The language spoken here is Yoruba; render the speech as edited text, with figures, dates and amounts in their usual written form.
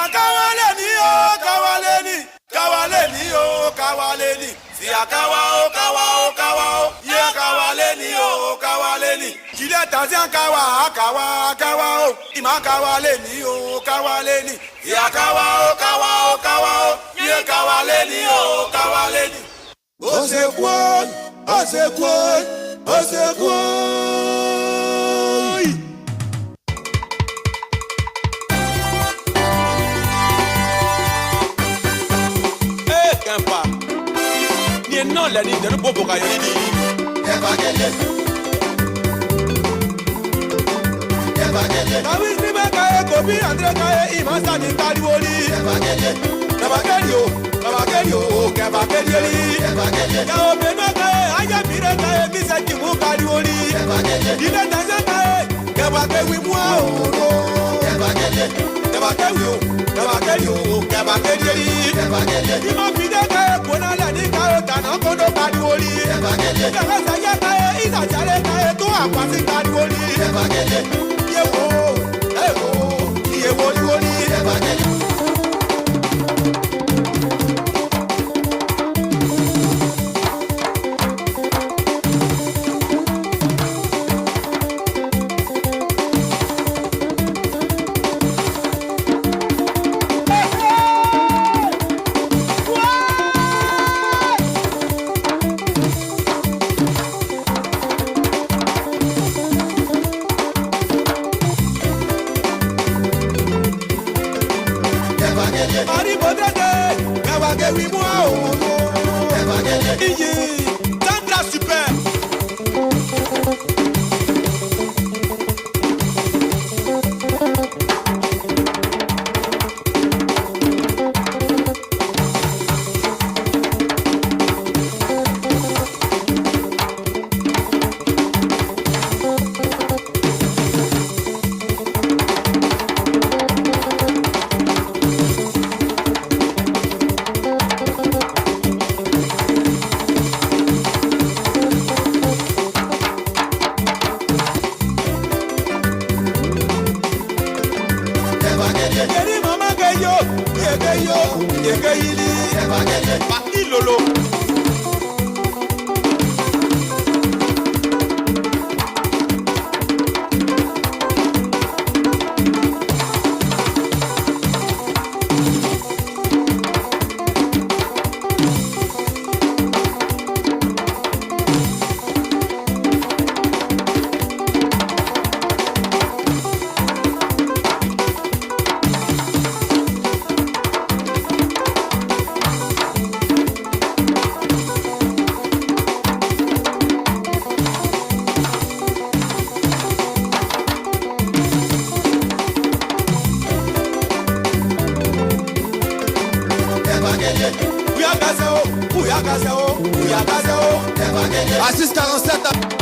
kawaleni oh kawaleni, kawaleni oh kawaleni. Si akawa o kawa o kawa o, ye kawaleni oh kawaleni. Jile tazian kawa kawa kawa o, ima kawaleni oh kawaleni. Si akawa o kawa o kawa o, ye kawaleni oh kawaleni. Ose kwoi, ose kwoi, ose kwoi. Eh Kempa. Non, la nuit de nous pour gagner. Ah oui, c'est ma caille, copie, André Caille, il m'a sani Calioli. Cavagelio, Cavagelio. Yao Benoît Caille, Aya Pire Caille, qui s'est qui mou Calioli. Il est dans un caille, Cavagelio, moi, Cavagelio. Il m'a pidé Caille, qu'on a la nique. Kana kono kadiwoli Yaga saya kae isa chale kae to akwasi kadiwoli Yewo woli Parti Lolo. À 6,47